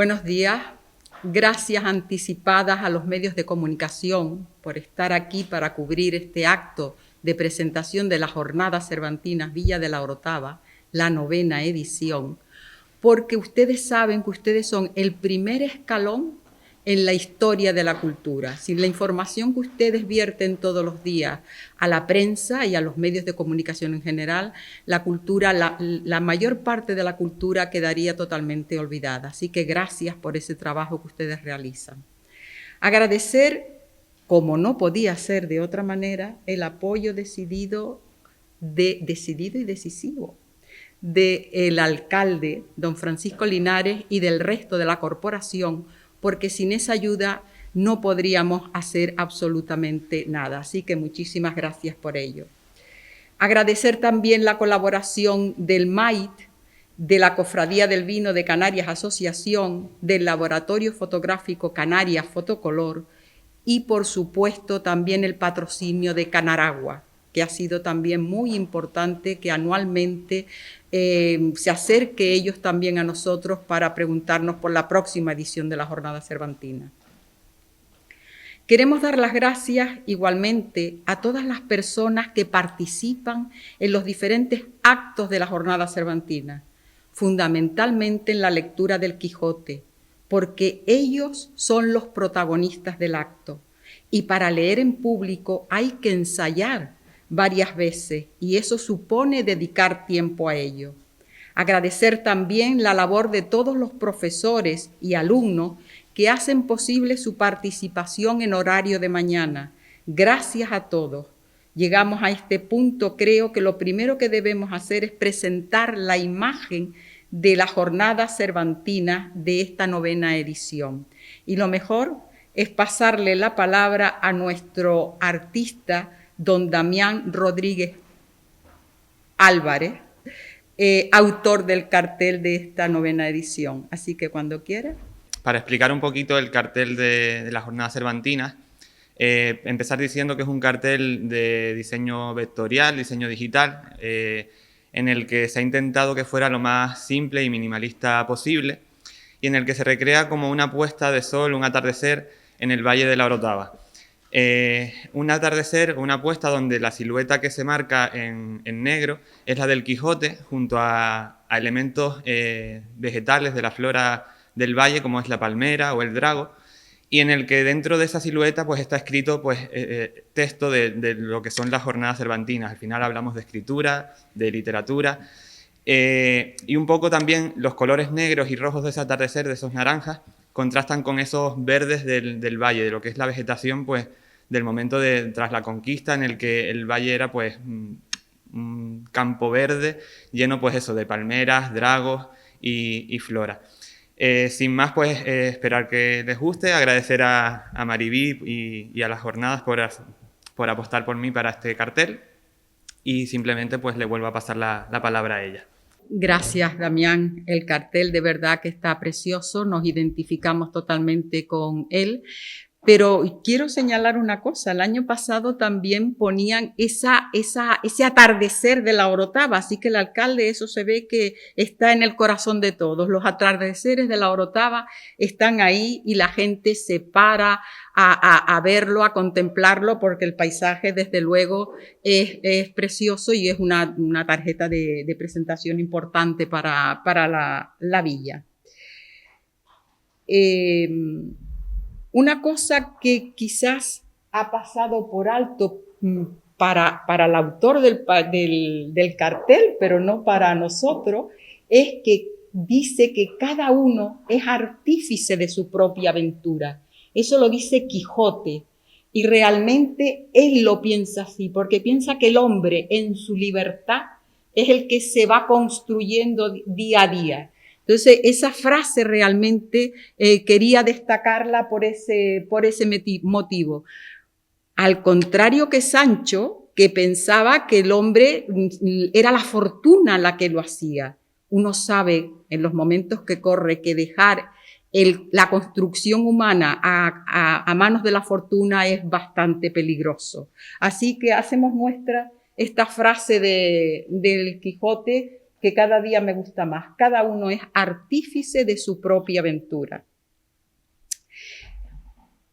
Buenos días. Gracias anticipadas a los medios de comunicación por estar aquí para cubrir este acto de presentación de las Jornadas Cervantinas Villa de la Orotava, la 9ª edición, porque ustedes saben que ustedes son el primer escalón en la historia de la cultura. Sin la información que ustedes vierten todos los días a la prensa y a los medios de comunicación en general, la cultura, la mayor parte de la cultura quedaría totalmente olvidada. Así que gracias por ese trabajo que ustedes realizan. Agradecer, como no podía ser de otra manera, el apoyo decidido y decisivo del alcalde, don Francisco Linares, y del resto de la corporación, porque sin esa ayuda no podríamos hacer absolutamente nada. Así que muchísimas gracias por ello. Agradecer también la colaboración del MAIT, de la Cofradía del Vino de Canarias Asociación, del Laboratorio Fotográfico Canarias Fotocolor y, por supuesto, también el patrocinio de Canaragua, que ha sido también muy importante que anualmente se acerque ellos también a nosotros para preguntarnos por la próxima edición de la Jornada Cervantina. Queremos dar las gracias igualmente a todas las personas que participan en los diferentes actos de la Jornada Cervantina, fundamentalmente en la lectura del Quijote, porque ellos son los protagonistas del acto. Y para leer en público hay que ensayar varias veces y eso supone dedicar tiempo a ello. Agradecer también la labor de todos los profesores y alumnos que hacen posible su participación en horario de mañana. Gracias a todos. Llegamos a este punto, creo que lo primero que debemos hacer es presentar la imagen de la Jornada Cervantina de esta 9ª edición. Y lo mejor es pasarle la palabra a nuestro artista, don Damián Rodríguez Álvarez, autor del cartel de esta 9ª edición. Así que cuando quiera. Para explicar un poquito el cartel de la Jornada Cervantina, empezar diciendo que es un cartel de diseño vectorial, diseño digital, en el que se ha intentado que fuera lo más simple y minimalista posible y en el que se recrea como una puesta de sol, un atardecer en el Valle de la Orotava. Un atardecer, una puesta donde la silueta que se marca en negro es la del Quijote junto a elementos vegetales de la flora del valle como es la palmera o el drago, y en el que dentro de esa silueta pues está escrito pues, texto de lo que son las jornadas cervantinas. Al final hablamos de escritura, de literatura, y un poco también los colores negros y rojos de ese atardecer, de esos naranjas, contrastan con esos verdes del valle, de lo que es la vegetación pues, del momento tras la conquista, en el que el valle era pues, un campo verde lleno pues, eso, de palmeras, dragos y flora. Sin más, pues esperar que les guste, agradecer a Maribí y a las jornadas por apostar por mí para este cartel y simplemente pues le vuelvo a pasar la palabra a ella. Gracias, Damián. El cartel de verdad que está precioso, nos identificamos totalmente con él. Pero quiero señalar una cosa, el año pasado también ponían ese atardecer de la Orotava, así que el alcalde, eso se ve que está en el corazón de todos. Los atardeceres de la Orotava están ahí y la gente se para a verlo, a contemplarlo, porque el paisaje desde luego es precioso y es una tarjeta de presentación importante para la villa. Una cosa que quizás ha pasado por alto para el autor del cartel, pero no para nosotros, es que dice que cada uno es artífice de su propia aventura. Eso lo dice Quijote y realmente él lo piensa así, porque piensa que el hombre en su libertad es el que se va construyendo día a día. Entonces, esa frase realmente quería destacarla por ese motivo. Al contrario que Sancho, que pensaba que el hombre era la fortuna la que lo hacía. Uno sabe en los momentos que corre que dejar la construcción humana a manos de la fortuna es bastante peligroso. Así que hacemos nuestra esta frase del Quijote que cada día me gusta más. Cada uno es artífice de su propia aventura.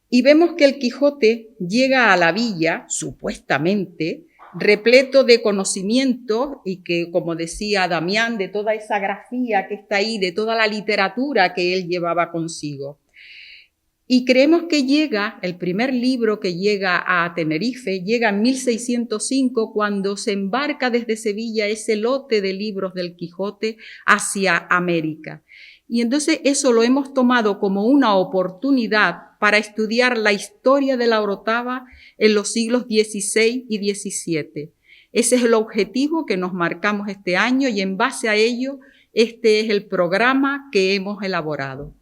Y vemos que el Quijote llega a la villa, supuestamente, repleto de conocimientos y que, como decía Damián, de toda esa grafía que está ahí, de toda la literatura que él llevaba consigo. Y creemos que llega, el primer libro que llega a Tenerife, llega en 1605, cuando se embarca desde Sevilla ese lote de libros del Quijote hacia América. Y entonces eso lo hemos tomado como una oportunidad para estudiar la historia de la Orotava en los siglos XVI y XVII. Ese es el objetivo que nos marcamos este año y en base a ello, este es el programa que hemos elaborado.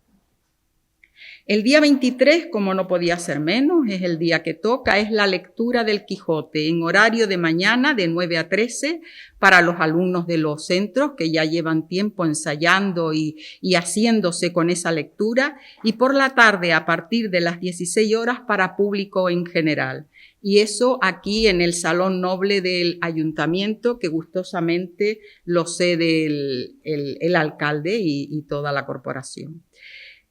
El día 23, como no podía ser menos, es el día que toca, es la lectura del Quijote en horario de mañana de 9 a 13 para los alumnos de los centros que ya llevan tiempo ensayando y haciéndose con esa lectura, y por la tarde a partir de las 16 horas para público en general. Y eso aquí en el Salón Noble del Ayuntamiento, que gustosamente lo cede el alcalde y toda la corporación.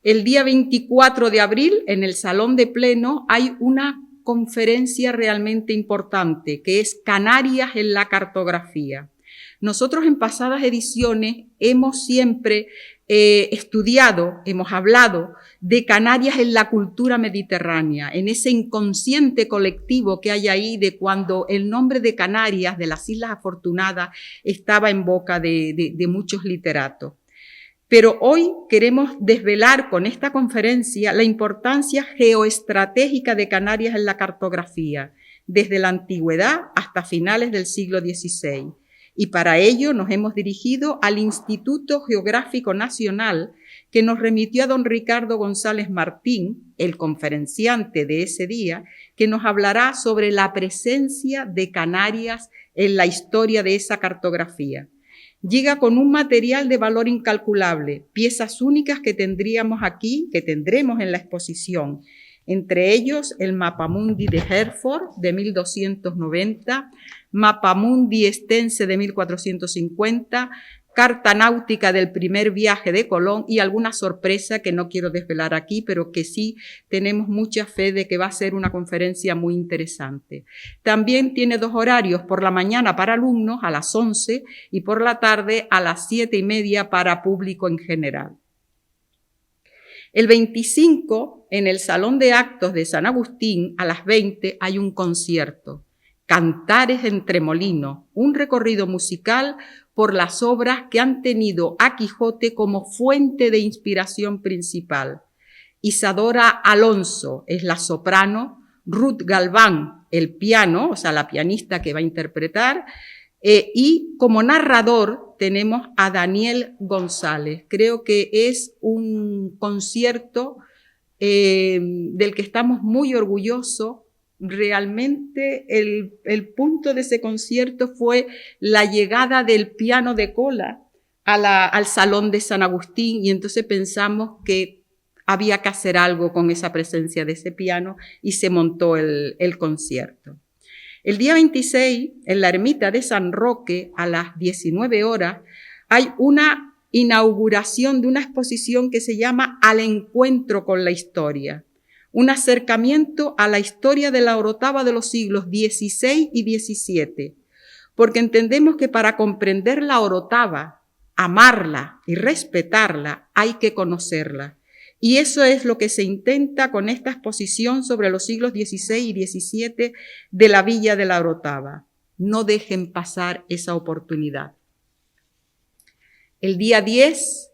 El día 24 de abril, en el Salón de Pleno, hay una conferencia realmente importante, que es Canarias en la cartografía. Nosotros en pasadas ediciones hemos siempre estudiado, hemos hablado de Canarias en la cultura mediterránea, en ese inconsciente colectivo que hay ahí de cuando el nombre de Canarias, de las Islas Afortunadas, estaba en boca de muchos literatos. Pero hoy queremos desvelar con esta conferencia la importancia geoestratégica de Canarias en la cartografía, desde la antigüedad hasta finales del siglo XVI. Y para ello nos hemos dirigido al Instituto Geográfico Nacional, que nos remitió a don Ricardo González Martín, el conferenciante de ese día, que nos hablará sobre la presencia de Canarias en la historia de esa cartografía. Llega con un material de valor incalculable, piezas únicas que tendríamos aquí, que tendremos en la exposición. Entre ellos, el Mapamundi de Herford, de 1290, Mapamundi Estense de 1450, Carta náutica del primer viaje de Colón y alguna sorpresa que no quiero desvelar aquí, pero que sí tenemos mucha fe de que va a ser una conferencia muy interesante. También tiene 2 horarios, por la mañana para alumnos a las 11 y por la tarde a las 7:30 para público en general. El 25, en el Salón de Actos de San Agustín, a las 20, hay un concierto, Cantares entre Molinos, un recorrido musical por las obras que han tenido a Quijote como fuente de inspiración principal. Isadora Alonso es la soprano, Ruth Galván el piano, o sea, la pianista que va a interpretar, y como narrador tenemos a Daniel González. Creo que es un concierto del que estamos muy orgullosos. Realmente el punto de ese concierto fue la llegada del piano de cola al Salón de San Agustín, y entonces pensamos que había que hacer algo con esa presencia de ese piano y se montó el concierto. El día 26, en la ermita de San Roque, a las 19 horas, hay una inauguración de una exposición que se llama Al encuentro con la historia. Un acercamiento a la historia de la Orotava de los siglos XVI y XVII, porque entendemos que para comprender la Orotava, amarla y respetarla, hay que conocerla. Y eso es lo que se intenta con esta exposición sobre los siglos XVI y XVII de la Villa de la Orotava. No dejen pasar esa oportunidad. El día 10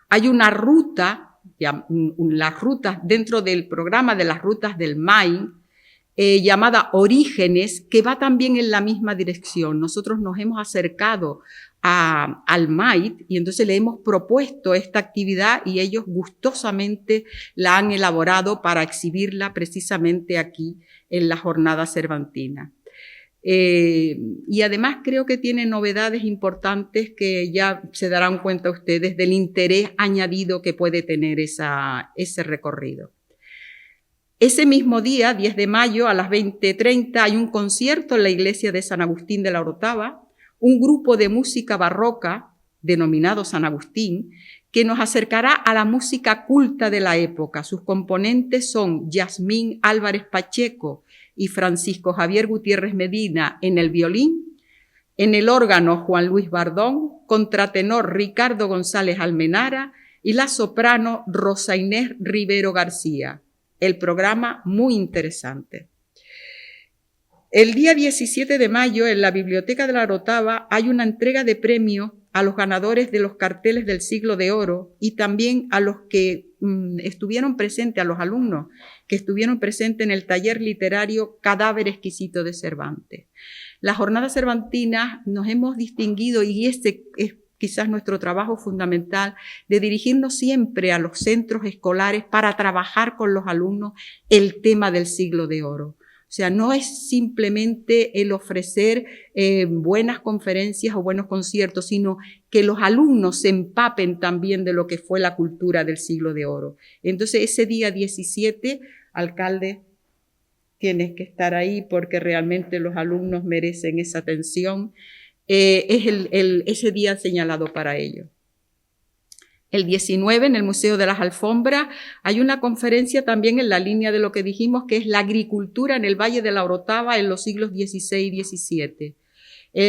hay una ruta, las rutas dentro del programa de las rutas del Main, llamada Orígenes, que va también en la misma dirección. Nosotros nos hemos acercado al MAIT y entonces le hemos propuesto esta actividad y ellos gustosamente la han elaborado para exhibirla precisamente aquí en la jornada cervantina. Y además creo que tiene novedades importantes que ya se darán cuenta ustedes del interés añadido que puede tener ese recorrido. Ese mismo día, 10 de mayo, a las 20:30, hay un concierto en la iglesia de San Agustín de la Orotava, un grupo de música barroca denominado San Agustín, que nos acercará a la música culta de la época. Sus componentes son Yasmín Álvarez Pacheco y Francisco Javier Gutiérrez Medina en el violín, en el órgano Juan Luis Bardón, contratenor Ricardo González Almenara y la soprano Rosa Inés Rivero García. El programa muy interesante. El día 17 de mayo en la Biblioteca de la Orotava hay una entrega de premios a los ganadores de los carteles del Siglo de Oro y también a los que estuvieron presentes, a los alumnos que estuvieron presentes en el taller literario Cadáver Exquisito de Cervantes. Las jornadas cervantinas nos hemos distinguido, y este es quizás nuestro trabajo fundamental, de dirigirnos siempre a los centros escolares para trabajar con los alumnos el tema del Siglo de Oro. O sea, no es simplemente el ofrecer buenas conferencias o buenos conciertos, sino que los alumnos se empapen también de lo que fue la cultura del Siglo de Oro. Entonces, ese día 17, alcalde, tienes que estar ahí porque realmente los alumnos merecen esa atención. Es ese día señalado para ello. El 19, en el Museo de las Alfombras, hay una conferencia también en la línea de lo que dijimos, que es la agricultura en el Valle de la Orotava en los siglos XVI y XVII.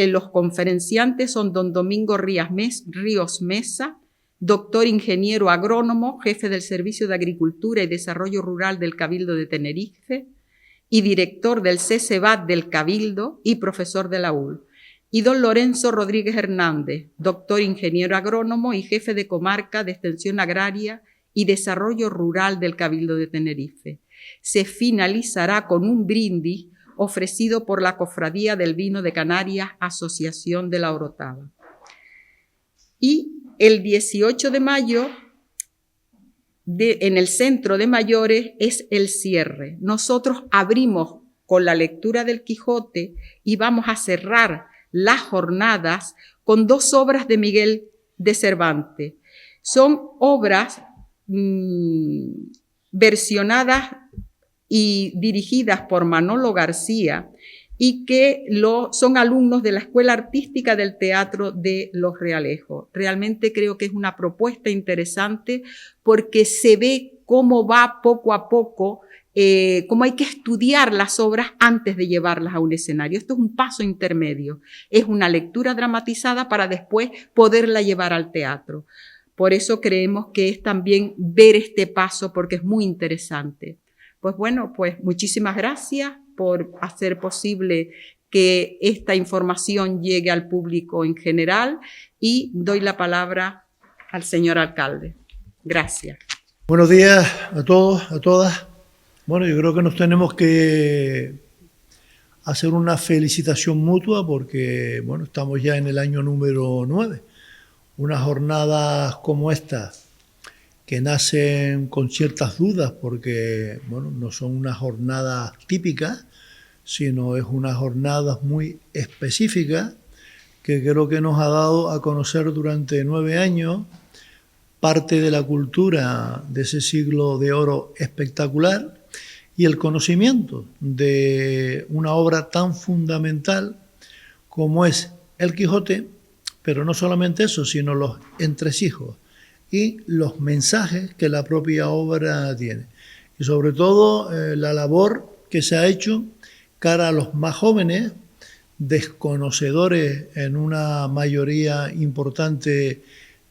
Los conferenciantes son don Domingo Ríos Mesa, doctor ingeniero agrónomo, jefe del Servicio de Agricultura y Desarrollo Rural del Cabildo de Tenerife y director del CCBAT del Cabildo y profesor de la UL. Y don Lorenzo Rodríguez Hernández, doctor ingeniero agrónomo y jefe de comarca de Extensión Agraria y Desarrollo Rural del Cabildo de Tenerife. Se finalizará con un brindis ofrecido por la Cofradía del Vino de Canarias, Asociación de la Orotava. Y el 18 de mayo, en el Centro de Mayores, es el cierre. Nosotros abrimos con la lectura del Quijote y vamos a cerrar las jornadas con 2 obras de Miguel de Cervantes. Son obras versionadas y dirigidas por Manolo García y que son alumnos de la Escuela Artística del Teatro de Los Realejos. Realmente creo que es una propuesta interesante porque se ve cómo va poco a poco, cómo hay que estudiar las obras antes de llevarlas a un escenario. Esto es un paso intermedio. Es una lectura dramatizada para después poderla llevar al teatro. Por eso creemos que es también ver este paso porque es muy interesante. Pues bueno, pues muchísimas gracias por hacer posible que esta información llegue al público en general y doy la palabra al señor alcalde. Gracias. Buenos días a todos, a todas. Bueno, yo creo que nos tenemos que hacer una felicitación mutua porque, bueno, estamos ya en el año número 9. Unas jornadas como estas, que nacen con ciertas dudas porque, bueno, no son unas jornadas típicas, sino es unas jornadas muy específicas que creo que nos ha dado a conocer durante 9 años parte de la cultura de ese siglo de oro espectacular y el conocimiento de una obra tan fundamental como es El Quijote, pero no solamente eso, sino los entresijos y los mensajes que la propia obra tiene. Y sobre todo la labor que se ha hecho cara a los más jóvenes, desconocedores en una mayoría importante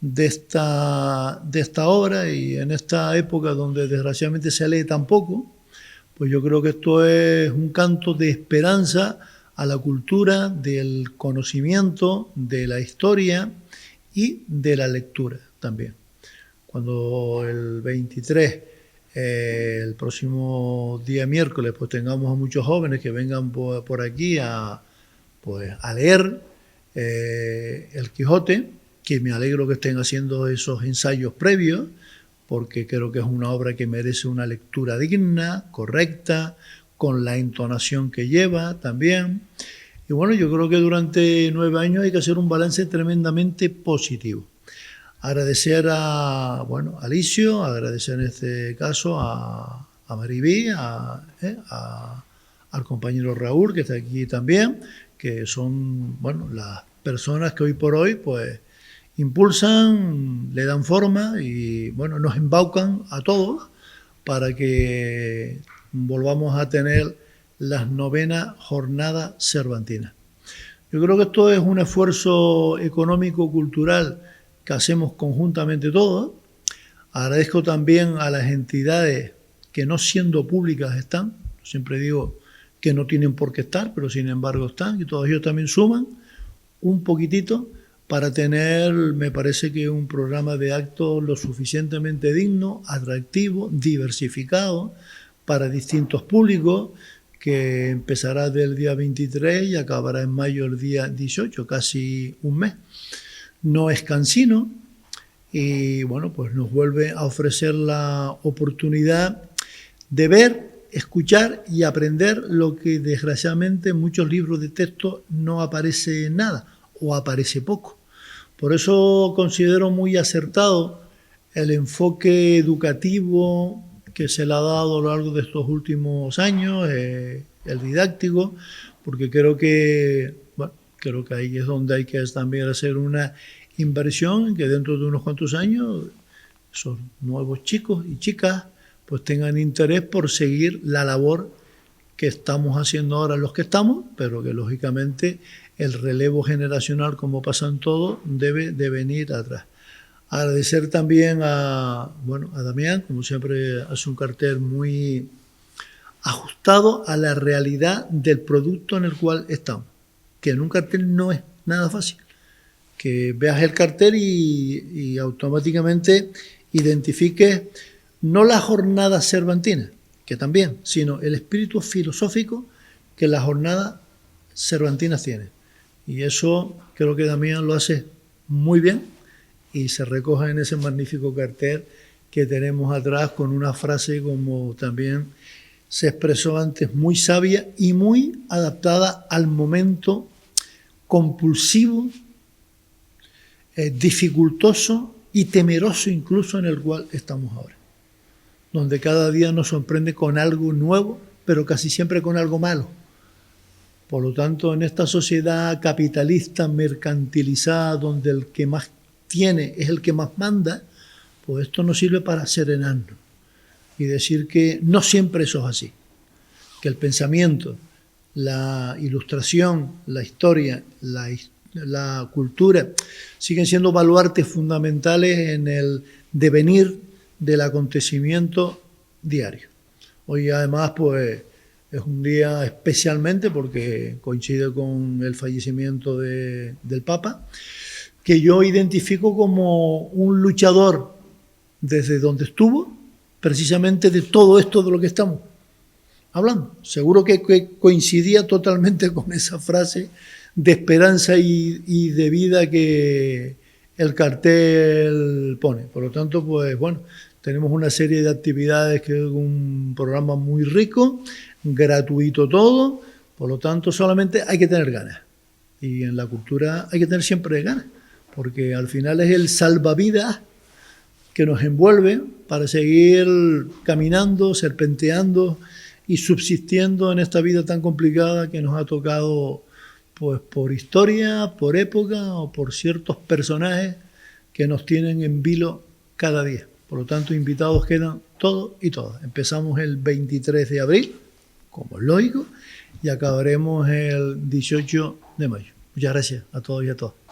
de esta obra y en esta época donde desgraciadamente se lee tan poco, pues yo creo que esto es un canto de esperanza a la cultura, del conocimiento, de la historia y de la lectura también. Cuando el 23, el próximo día miércoles, pues tengamos a muchos jóvenes que vengan por aquí a leer El Quijote, que me alegro que estén haciendo esos ensayos previos, porque creo que es una obra que merece una lectura digna, correcta, con la entonación que lleva también. Y bueno, yo creo que durante 9 años hay que hacer un balance tremendamente positivo. Agradecer a Alicio, agradecer en este caso a Maribí, al compañero Raúl, que está aquí también, que son las personas que hoy por hoy pues impulsan, le dan forma y bueno, nos embaucan a todos para que volvamos a tener las 9ª Jornada Cervantina. Yo creo que esto es un esfuerzo económico-cultural que hacemos conjuntamente todos. Agradezco también a las entidades que no siendo públicas están, siempre digo que no tienen por qué estar, pero sin embargo están, y todos ellos también suman un poquitito para tener, me parece que un programa de actos lo suficientemente digno, atractivo, diversificado para distintos públicos, que empezará del día 23 y acabará en mayo el día 18, casi un mes. No es cansino y bueno, pues nos vuelve a ofrecer la oportunidad de ver, escuchar y aprender lo que desgraciadamente en muchos libros de texto no aparece nada o aparece poco. Por eso considero muy acertado el enfoque educativo que se le ha dado a lo largo de estos últimos años, el didáctico, porque creo que ahí es donde hay que también hacer una inversión, que dentro de unos cuantos años esos nuevos chicos y chicas pues tengan interés por seguir la labor que estamos haciendo ahora los que estamos, pero que lógicamente el relevo generacional, como pasa en todo, debe de venir atrás. Agradecer también a Damián, como siempre hace un cartel muy ajustado a la realidad del producto en el cual estamos, que en un cartel no es nada fácil, que veas el cartel y automáticamente identifiques no la jornada cervantina, que también, sino el espíritu filosófico que las jornadas cervantinas tienen. Y eso creo que Damián lo hace muy bien y se recoge en ese magnífico cartel que tenemos atrás con una frase, como también se expresó antes, muy sabia y muy adaptada al momento compulsivo, dificultoso y temeroso incluso en el cual estamos ahora, donde cada día nos sorprende con algo nuevo, pero casi siempre con algo malo. Por lo tanto, en esta sociedad capitalista, mercantilizada, donde el que más tiene es el que más manda, pues esto nos sirve para serenarnos y decir que no siempre eso es así, que el pensamiento, la ilustración, la historia, la cultura siguen siendo baluartes fundamentales en el devenir del acontecimiento diario. Hoy además pues es un día especialmente porque coincide con el fallecimiento del Papa, que yo identifico como un luchador desde donde estuvo, precisamente de todo esto de lo que estamos hablando. Seguro que coincidía totalmente con esa frase de esperanza y de vida que el cartel pone. Por lo tanto, pues bueno, tenemos una serie de actividades que es un programa muy rico, gratuito todo, por lo tanto solamente hay que tener ganas. Y en la cultura hay que tener siempre ganas, porque al final es el salvavidas que nos envuelve para seguir caminando, serpenteando y subsistiendo en esta vida tan complicada que nos ha tocado, pues por historia, por época o por ciertos personajes que nos tienen en vilo cada día. Por lo tanto, invitados quedan todos y todas. Empezamos el 23 de abril, como es lógico, y acabaremos el 18 de mayo. Muchas gracias a todos y a todas.